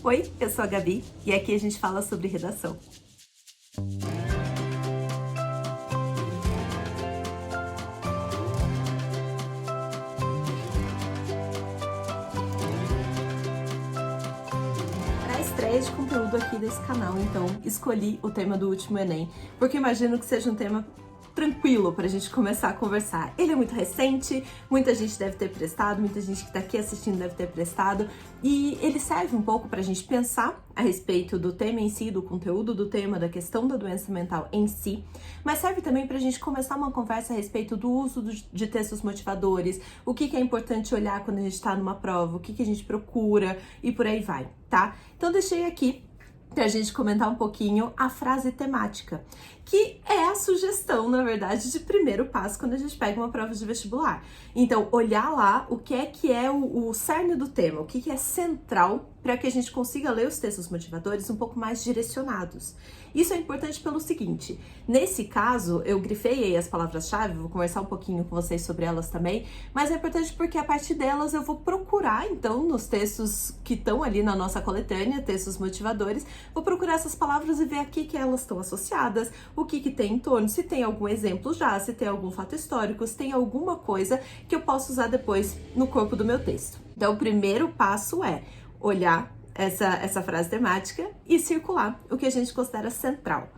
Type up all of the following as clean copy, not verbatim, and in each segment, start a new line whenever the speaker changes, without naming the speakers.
Oi, eu sou a Gabi e aqui a gente fala sobre redação. Para a estreia de conteúdo aqui desse canal, então, escolhi o tema do último Enem, porque imagino que seja um tema tranquilo pra gente começar a conversar. Ele é muito recente, muita gente deve ter prestado, muita gente que tá aqui assistindo deve ter prestado, e ele serve um pouco pra gente pensar a respeito do tema em si, do conteúdo do tema, da questão da doença mental em si, mas serve também pra gente começar uma conversa a respeito do uso de textos motivadores, o que é importante olhar quando a gente tá numa prova, o que a gente procura e por aí vai, tá? Então deixei aqui pra gente comentar um pouquinho a frase temática, que é a sugestão, na verdade, de primeiro passo quando a gente pega uma prova de vestibular. Então, olhar lá o que é o cerne do tema, o que é central para que a gente consiga ler os textos motivadores um pouco mais direcionados. Isso é importante pelo seguinte, nesse caso, eu grifei aí as palavras-chave, vou conversar um pouquinho com vocês sobre elas também, mas é importante porque a partir delas eu vou procurar, então, nos textos que estão ali na nossa coletânea, textos motivadores, vou procurar essas palavras e ver aqui que elas estão associadas, o que tem em torno, se tem algum exemplo já, se tem algum fato histórico, se tem alguma coisa que eu posso usar depois no corpo do meu texto. Então, o primeiro passo é olhar essa frase temática e circular o que a gente considera central.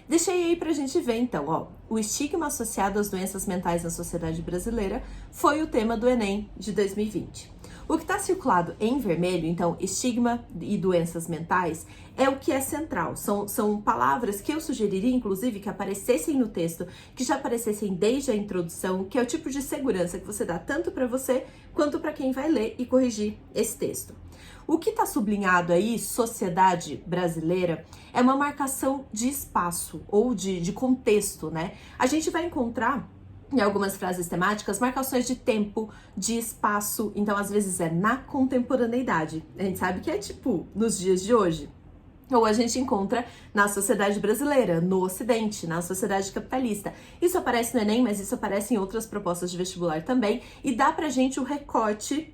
Deixei aí pra gente ver então, ó, o estigma associado às doenças mentais na sociedade brasileira foi o tema do Enem de 2020. O que está circulado em vermelho, então, estigma e doenças mentais, é o que é central. São palavras que eu sugeriria, inclusive, que aparecessem no texto, que já aparecessem desde a introdução, que é o tipo de segurança que você dá tanto para você quanto para quem vai ler e corrigir esse texto. O que está sublinhado aí, sociedade brasileira, é uma marcação de espaço ou de contexto, né? A gente vai encontrar em algumas frases temáticas, marcações de tempo, de espaço, então às vezes é na contemporaneidade. A gente sabe que é tipo nos dias de hoje. Ou a gente encontra na sociedade brasileira, no Ocidente, na sociedade capitalista. Isso aparece no Enem, mas isso aparece em outras propostas de vestibular também, e dá pra gente um recorte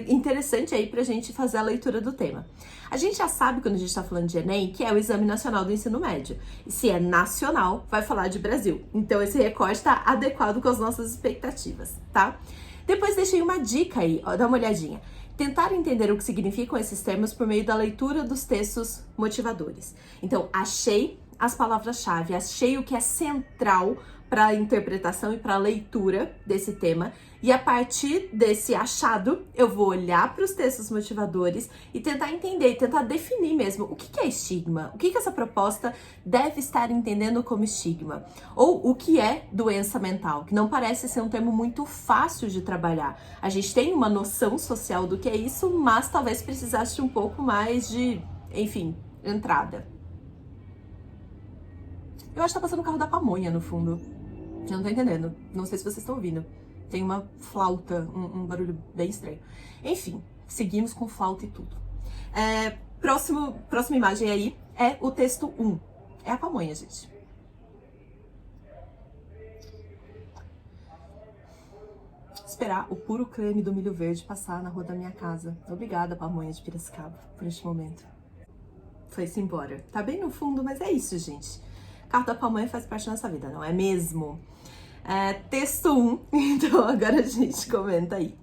interessante aí pra gente fazer a leitura do tema. A gente já sabe, quando a gente tá falando de Enem, que é o Exame Nacional do Ensino Médio. E se é nacional, vai falar de Brasil. Então esse recorte tá adequado com as nossas expectativas, tá? Depois deixei uma dica aí, ó, dá uma olhadinha. Tentar entender o que significam esses termos por meio da leitura dos textos motivadores. Então, achei as palavras-chave, achei o que é central para a interpretação e para a leitura desse tema, e a partir desse achado, eu vou olhar para os textos motivadores e tentar entender, tentar definir mesmo o que é estigma, o que essa proposta deve estar entendendo como estigma, ou o que é doença mental, que não parece ser um termo muito fácil de trabalhar. A gente tem uma noção social do que é isso, mas talvez precisasse de um pouco mais de, enfim, entrada. Eu acho que tá passando o carro da pamonha no fundo. Eu não tô entendendo. Não sei se vocês estão ouvindo. Tem uma flauta, um barulho bem estranho. Enfim, seguimos com flauta e tudo. Próxima imagem aí é o texto 1. É a pamonha, gente. Esperar o puro creme do milho verde passar na rua da minha casa. Obrigada, pamonha de Piracicaba, por este momento. Foi-se embora. Tá bem no fundo, mas é isso, gente. Carro da pamonha faz parte da nossa vida, não é mesmo? Texto 1, então agora a gente comenta aí.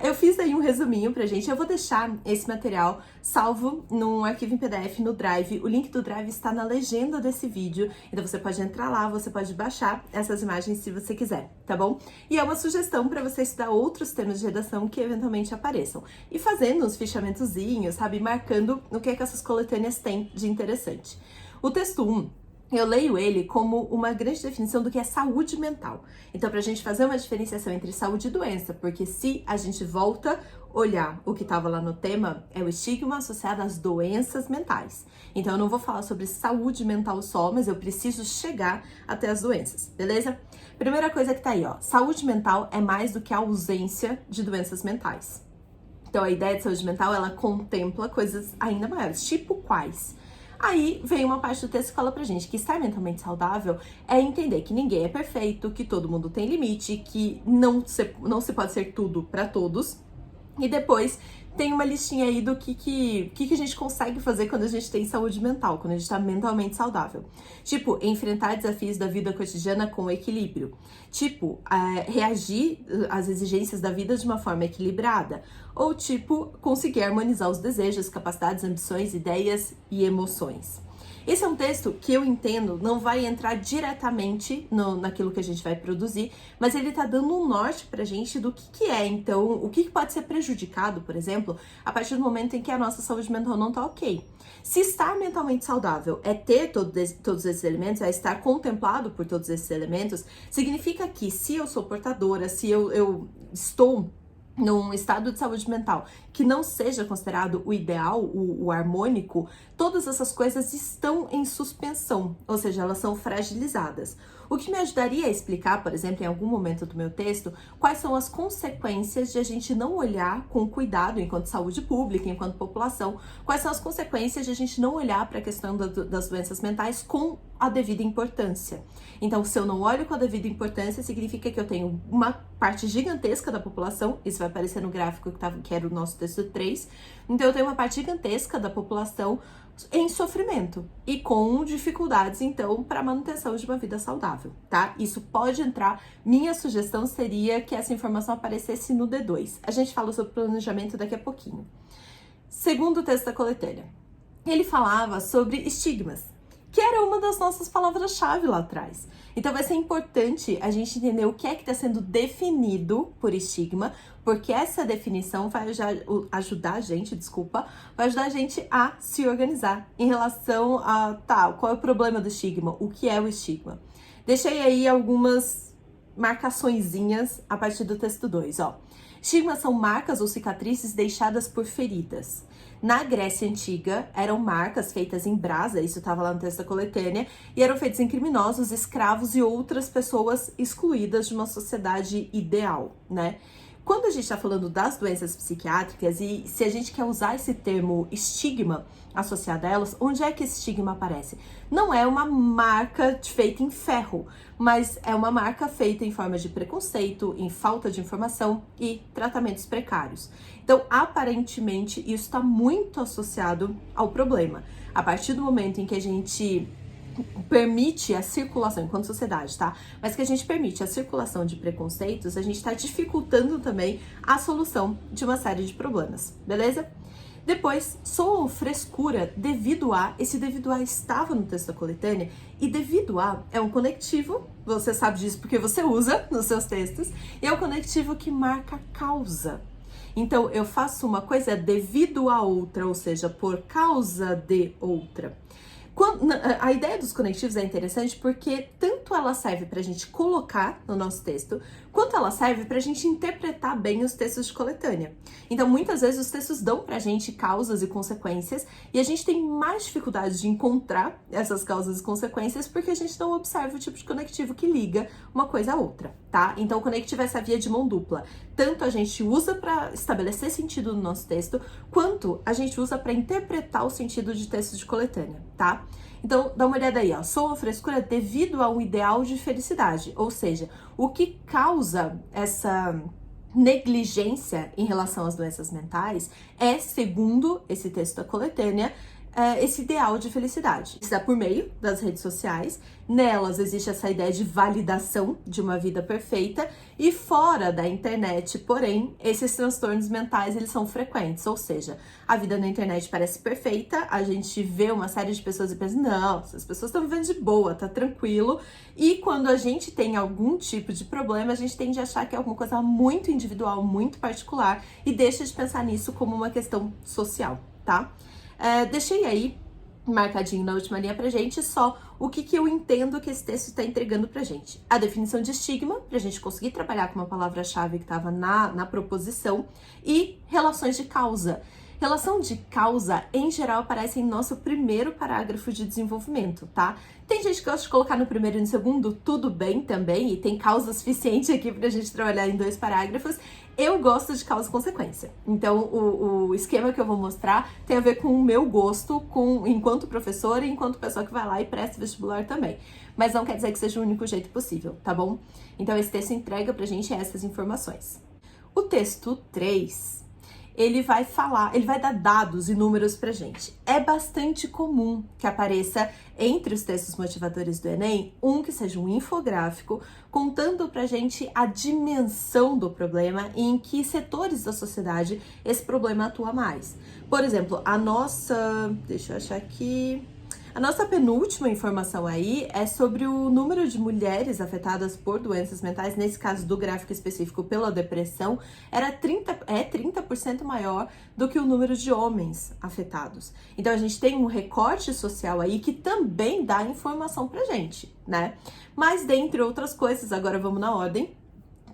Eu fiz aí um resuminho pra gente, eu vou deixar esse material salvo num arquivo em PDF no Drive. O link do Drive está na legenda desse vídeo, então você pode entrar lá, você pode baixar essas imagens se você quiser, tá bom? E é uma sugestão para você estudar outros temas de redação que eventualmente apareçam. E fazendo uns fichamentozinhos, sabe? Marcando o que é que essas coletâneas têm de interessante. O texto 1, eu leio ele como uma grande definição do que é saúde mental. Então, pra gente fazer uma diferenciação entre saúde e doença, porque se a gente volta a olhar o que estava lá no tema, é o estigma associado às doenças mentais. Então, eu não vou falar sobre saúde mental só, mas eu preciso chegar até as doenças, beleza? Primeira coisa que tá aí, ó, saúde mental é mais do que a ausência de doenças mentais. Então, a ideia de saúde mental, ela contempla coisas ainda maiores, tipo quais? Aí vem uma parte do texto que fala pra gente que estar mentalmente saudável é entender que ninguém é perfeito, que todo mundo tem limite, que não se pode ser tudo pra todos, E depois tem uma listinha aí do que a gente consegue fazer quando a gente tem saúde mental, quando a gente tá mentalmente saudável. Tipo, enfrentar desafios da vida cotidiana com equilíbrio. Tipo, reagir às exigências da vida de uma forma equilibrada. Ou tipo, conseguir harmonizar os desejos, capacidades, ambições, ideias e emoções. Esse é um texto que eu entendo não vai entrar diretamente naquilo que a gente vai produzir, mas ele tá dando um norte pra gente do que é, então, o que pode ser prejudicado, por exemplo, a partir do momento em que a nossa saúde mental não tá ok. Se estar mentalmente saudável é ter todos esses elementos, é estar contemplado por todos esses elementos, significa que se eu sou portadora, se eu estou num estado de saúde mental que não seja considerado o ideal, o harmônico, todas essas coisas estão em suspensão, ou seja, elas são fragilizadas. O que me ajudaria a explicar, por exemplo, em algum momento do meu texto, quais são as consequências de a gente não olhar com cuidado, enquanto saúde pública, enquanto população, quais são as consequências de a gente não olhar para a questão das doenças mentais com a devida importância. Então, se eu não olho com a devida importância, significa que eu tenho uma parte gigantesca da população, isso vai aparecer no gráfico que era o nosso texto 3, então eu tenho uma parte gigantesca da população em sofrimento e com dificuldades, então, para a manutenção de uma vida saudável, tá? Isso pode entrar, minha sugestão seria que essa informação aparecesse no D2. A gente fala sobre planejamento daqui a pouquinho. Segundo o texto da coletânea, ele falava sobre estigmas, que era uma das nossas palavras-chave lá atrás. Então vai ser importante a gente entender o que é que está sendo definido por estigma, porque essa definição vai ajudar a gente a se organizar em relação a, qual é o problema do estigma, o que é o estigma. Deixei aí algumas marcaçõezinhas a partir do texto 2, ó. Estigmas são marcas ou cicatrizes deixadas por feridas. Na Grécia Antiga, eram marcas feitas em brasa, isso estava lá no texto da coletânea, e eram feitas em criminosos, escravos e outras pessoas excluídas de uma sociedade ideal, né? Quando a gente está falando das doenças psiquiátricas e se a gente quer usar esse termo estigma associado a elas, onde é que esse estigma aparece? Não é uma marca feita em ferro, mas é uma marca feita em forma de preconceito, em falta de informação e tratamentos precários. Então, aparentemente, isso está muito associado ao problema. A partir do momento em que a gente permite a circulação, enquanto sociedade, tá? Mas que a gente permite a circulação de preconceitos, a gente está dificultando também a solução de uma série de problemas, beleza? Depois, soam frescura devido a, esse devido a estava no texto da coletânea, e devido a é um conectivo, você sabe disso porque você usa nos seus textos, e é um conectivo que marca causa. Então, eu faço uma coisa devido a outra, ou seja, por causa de outra. A ideia dos conectivos é interessante porque tanto ela serve para a gente colocar no nosso texto, quanto ela serve para a gente interpretar bem os textos de coletânea. Então, muitas vezes os textos dão para a gente causas e consequências e a gente tem mais dificuldade de encontrar essas causas e consequências porque a gente não observa o tipo de conectivo que liga uma coisa a outra, tá? Então, o conectivo é essa via de mão dupla. Tanto a gente usa para estabelecer sentido no nosso texto, quanto a gente usa para interpretar o sentido de textos de coletânea, tá? Então, dá uma olhada aí, ó. Sou uma frescura devido a um ideal de felicidade. Ou seja, o que causa essa negligência em relação às doenças mentais é, segundo esse texto da coletânea, esse ideal de felicidade. Isso dá por meio das redes sociais, nelas existe essa ideia de validação de uma vida perfeita e fora da internet, porém, esses transtornos mentais eles são frequentes, ou seja, a vida na internet parece perfeita, a gente vê uma série de pessoas e pensa, não, essas pessoas estão vivendo de boa, tá tranquilo, e quando a gente tem algum tipo de problema, a gente tende a achar que é alguma coisa muito individual, muito particular e deixa de pensar nisso como uma questão social, tá? Deixei aí marcadinho na última linha pra gente só o que eu entendo que esse texto está entregando pra gente. A definição de estigma, pra gente conseguir trabalhar com uma palavra-chave que estava na proposição, e relações de causa. Relação de causa, em geral, aparece em nosso primeiro parágrafo de desenvolvimento, tá? Tem gente que gosta de colocar no primeiro e no segundo, tudo bem também, e tem causa suficiente aqui pra gente trabalhar em 2 parágrafos. Eu gosto de causa e consequência. Então, o esquema que eu vou mostrar tem a ver com o meu gosto enquanto professora e enquanto pessoa que vai lá e presta vestibular também. Mas não quer dizer que seja o único jeito possível, tá bom? Então, esse texto entrega pra gente essas informações. O texto 3 ele vai falar, ele vai dar dados e números pra gente. É bastante comum que apareça entre os textos motivadores do Enem que seja um infográfico contando pra gente a dimensão do problema e em que setores da sociedade esse problema atua mais. Por exemplo, deixa eu achar aqui. A nossa penúltima informação aí é sobre o número de mulheres afetadas por doenças mentais, nesse caso do gráfico específico pela depressão, é 30% maior do que o número de homens afetados. Então a gente tem um recorte social aí que também dá informação pra gente, né? Mas dentre outras coisas, agora vamos na ordem.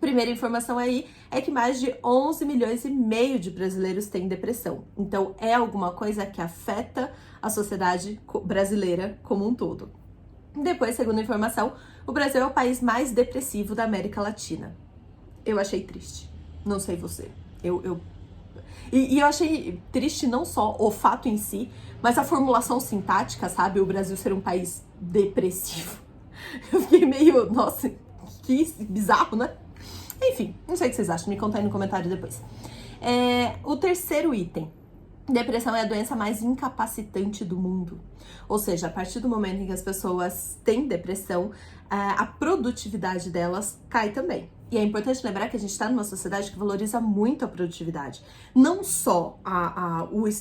Primeira informação aí é que mais de 11 milhões e meio de brasileiros têm depressão. Então é alguma coisa que afeta a sociedade brasileira como um todo. Depois, segunda informação, o Brasil é o país mais depressivo da América Latina. Eu achei triste. Não sei você. E eu achei triste não só o fato em si, mas a formulação sintática, sabe? O Brasil ser um país depressivo. Eu fiquei meio, nossa, que bizarro, né? Enfim, não sei o que vocês acham, me conta aí no comentário depois. O terceiro item. Depressão é a doença mais incapacitante do mundo. Ou seja, a partir do momento em que as pessoas têm depressão, a produtividade delas cai também. E é importante lembrar que a gente está numa sociedade que valoriza muito a produtividade. Não só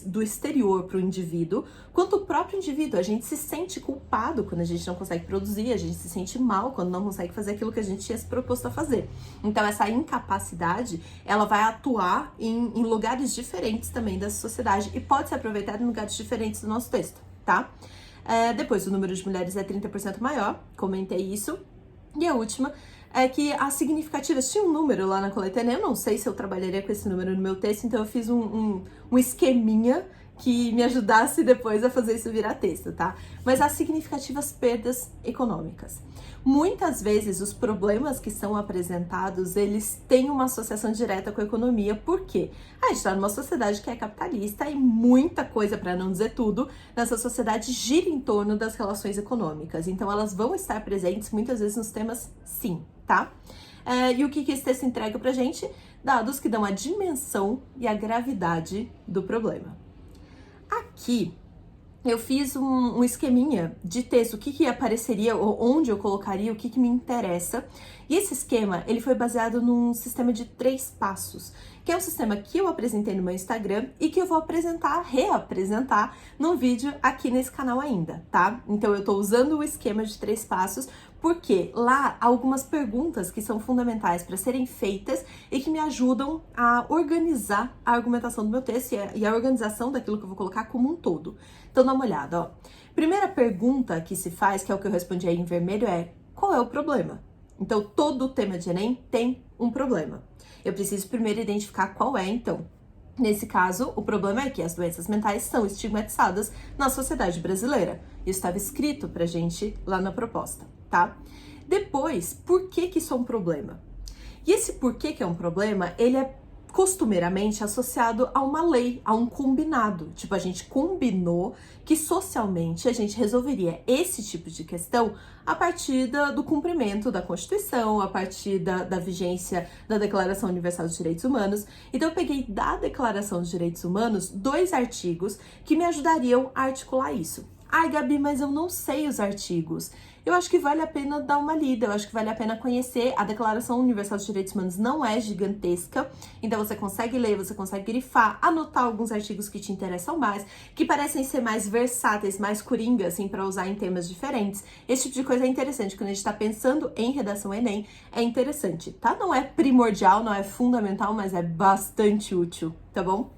do exterior para o indivíduo, quanto o próprio indivíduo. A gente se sente culpado quando a gente não consegue produzir, a gente se sente mal quando não consegue fazer aquilo que a gente tinha se proposto a fazer. Então essa incapacidade, ela vai atuar em lugares diferentes também da sociedade e pode ser aproveitada em lugares diferentes do nosso texto, tá? Depois, o número de mulheres é 30% maior, comentei isso. E a última é que as significativas, tinha um número lá na coletânea, eu não sei se eu trabalharia com esse número no meu texto, então eu fiz um esqueminha que me ajudasse depois a fazer isso virar texto, tá? Mas as significativas perdas econômicas. Muitas vezes os problemas que são apresentados, eles têm uma associação direta com a economia, por quê? A gente está numa sociedade que é capitalista e muita coisa, para não dizer tudo, nessa sociedade gira em torno das relações econômicas. Então elas vão estar presentes muitas vezes nos temas, sim, tá? E o que esse texto entrega pra gente? Dados que dão a dimensão e a gravidade do problema. Aqui eu fiz um esqueminha de texto, o que apareceria, ou onde eu colocaria, o que me interessa. E esse esquema, ele foi baseado num sistema de 3 passos, que é um sistema que eu apresentei no meu Instagram e que eu vou reapresentar num vídeo aqui nesse canal ainda, tá? Então eu tô usando o esquema de 3 passos porque lá há algumas perguntas que são fundamentais para serem feitas e que me ajudam a organizar a argumentação do meu texto e a organização daquilo que eu vou colocar como um todo. Então dá uma olhada, ó. Primeira pergunta que se faz, que é o que eu respondi aí em vermelho, é: qual é o problema? Então todo o tema de Enem tem um problema. Eu preciso primeiro identificar qual é, então. Nesse caso, o problema é que as doenças mentais são estigmatizadas na sociedade brasileira. Isso estava escrito pra gente lá na proposta, tá? Depois, por que isso é um problema? E esse porquê que é um problema, ele é costumeiramente associado a uma lei, a um combinado. Tipo, a gente combinou que socialmente a gente resolveria esse tipo de questão a partir do cumprimento da Constituição, a partir da vigência da Declaração Universal dos Direitos Humanos. Então eu peguei da Declaração dos Direitos Humanos 2 artigos que me ajudariam a articular isso. Ai, Gabi, mas eu não sei os artigos. Eu acho que vale a pena dar uma lida, eu acho que vale a pena conhecer. A Declaração Universal dos Direitos Humanos não é gigantesca, então você consegue ler, você consegue grifar, anotar alguns artigos que te interessam mais, que parecem ser mais versáteis, mais coringa, assim, para usar em temas diferentes. Esse tipo de coisa é interessante, quando a gente tá pensando em redação Enem, é interessante, tá? Não é primordial, não é fundamental, mas é bastante útil, tá bom?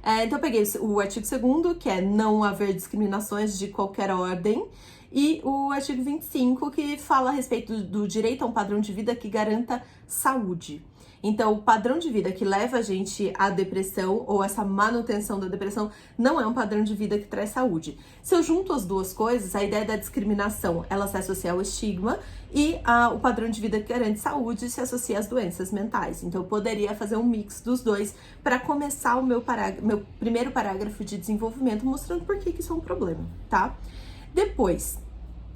Então eu peguei o artigo 2º, que é não haver discriminações de qualquer ordem, e o artigo 25, que fala a respeito do direito a um padrão de vida que garanta saúde. Então, o padrão de vida que leva a gente à depressão, ou essa manutenção da depressão, não é um padrão de vida que traz saúde. Se eu junto as duas coisas, a ideia da discriminação, ela se associa ao estigma, e o padrão de vida que garante saúde se associa às doenças mentais. Então, eu poderia fazer um mix dos dois para começar o meu primeiro parágrafo de desenvolvimento, mostrando por que isso é um problema, tá? Depois,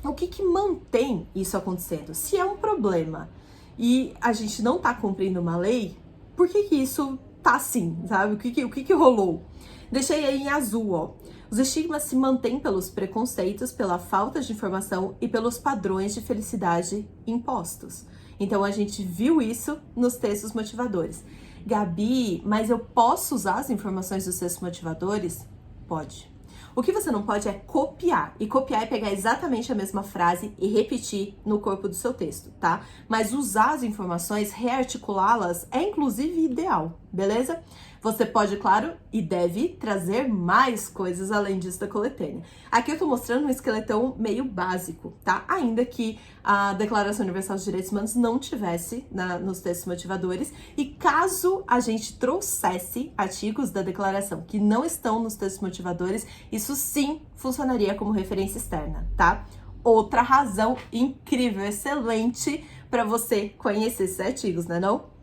o que mantém isso acontecendo? Se é um problema e a gente não tá cumprindo uma lei, por que isso tá assim, sabe? O que rolou? Deixei aí em azul, ó. Os estigmas se mantêm pelos preconceitos, pela falta de informação e pelos padrões de felicidade impostos. Então, a gente viu isso nos textos motivadores. Gabi, mas eu posso usar as informações dos textos motivadores? Pode. O que você não pode é copiar. E copiar é pegar exatamente a mesma frase e repetir no corpo do seu texto, tá? Mas usar as informações, rearticulá-las, é inclusive ideal, beleza? Você pode, claro, e deve trazer mais coisas além disso da coletânea. Aqui eu tô mostrando um esqueletão meio básico, tá? Ainda que a Declaração Universal dos Direitos Humanos não tivesse nos textos motivadores, e caso a gente trouxesse artigos da declaração que não estão nos textos motivadores, isso sim funcionaria como referência externa, tá? Outra razão incrível, excelente para você conhecer esses artigos, né não?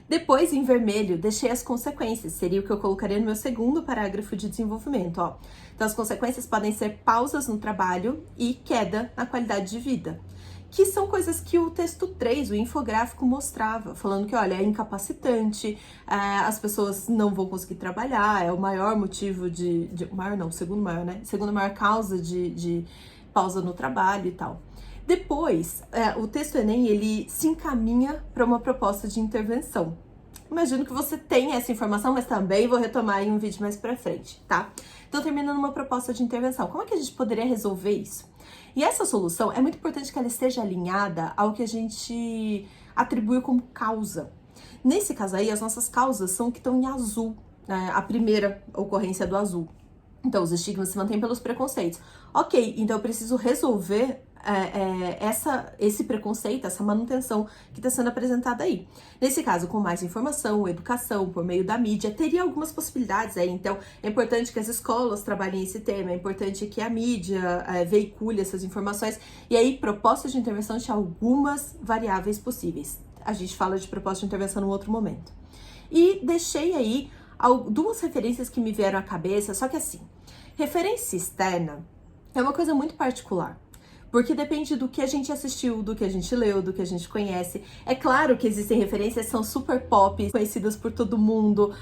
Depois, em vermelho, deixei as consequências, seria o que eu colocaria no meu segundo parágrafo de desenvolvimento, ó. Então, as consequências podem ser pausas no trabalho e queda na qualidade de vida, que são coisas que o texto 3, o infográfico, mostrava, falando que, olha, é incapacitante, as pessoas não vão conseguir trabalhar, é o maior motivo segundo maior, né? Segunda maior causa de pausa no trabalho e tal. Depois, o texto Enem, ele se encaminha para uma proposta de intervenção. Imagino que você tenha essa informação, mas também vou retomar em um vídeo mais pra frente, tá? Então, terminando uma proposta de intervenção. Como é que a gente poderia resolver isso? E essa solução, é muito importante que ela esteja alinhada ao que a gente atribui como causa. Nesse caso aí, as nossas causas são que estão em azul, né? A primeira ocorrência do azul. Então, os estigmas se mantêm pelos preconceitos. Ok, então eu preciso resolver esse preconceito, essa manutenção que está sendo apresentada aí. Nesse caso, com mais informação, educação, por meio da mídia, teria algumas possibilidades aí. Então, é importante que as escolas trabalhem esse tema, é importante que a mídia veicule essas informações. E aí, propostas de intervenção de algumas variáveis possíveis. A gente fala de proposta de intervenção num outro momento. E deixei aí duas referências que me vieram à cabeça, só que assim, referência externa é uma coisa muito particular. Porque depende do que a gente assistiu, do que a gente leu, do que a gente conhece. É claro que existem referências que são super pop, conhecidas por todo mundo,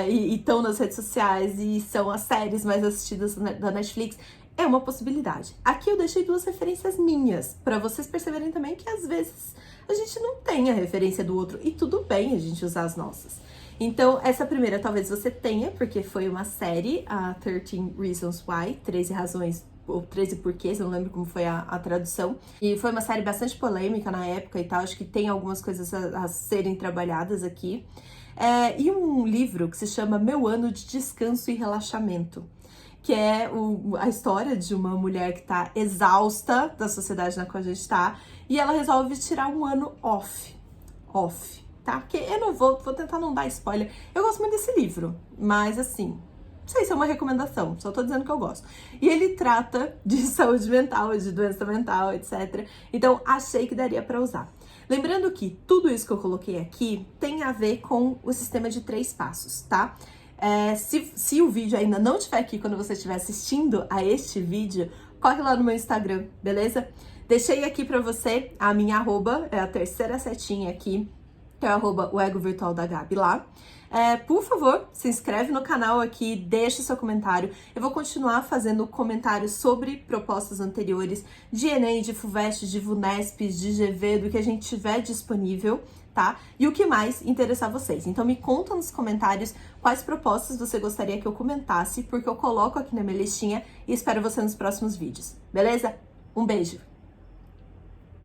e estão nas redes sociais, e são as séries mais assistidas da Netflix. É uma possibilidade. Aqui eu deixei duas referências minhas, para vocês perceberem também que às vezes a gente não tem a referência do outro, e tudo bem a gente usar as nossas. Então, essa primeira talvez você tenha, porque foi uma série, a 13 Reasons Why, 13 razões ou 13 porquês, eu não lembro como foi a tradução. E foi uma série bastante polêmica na época e tal, acho que tem algumas coisas a serem trabalhadas aqui. E um livro que se chama Meu Ano de Descanso e Relaxamento, que é a história de uma mulher que tá exausta da sociedade na qual a gente tá, e ela resolve tirar um ano off, tá? Que eu não vou tentar não dar spoiler. Eu gosto muito desse livro, mas assim, não sei se é uma recomendação, só tô dizendo que eu gosto. E ele trata de saúde mental, de doença mental, etc. Então, achei que daria pra usar. Lembrando que tudo isso que eu coloquei aqui tem a ver com o sistema de 3 passos, tá? Se o vídeo ainda não estiver aqui quando você estiver assistindo a este vídeo, corre lá no meu Instagram, beleza? Deixei aqui pra você a minha arroba, é a terceira setinha aqui, que é o ego virtual da Gabi lá. Por favor, se inscreve no canal aqui, deixa seu comentário. Eu vou continuar fazendo comentários sobre propostas anteriores de Enem, de FUVEST, de VUNESP, de GV, do que a gente tiver disponível, tá? E o que mais interessar vocês. Então me conta nos comentários quais propostas você gostaria que eu comentasse, porque eu coloco aqui na minha listinha e espero você nos próximos vídeos, beleza? Um beijo!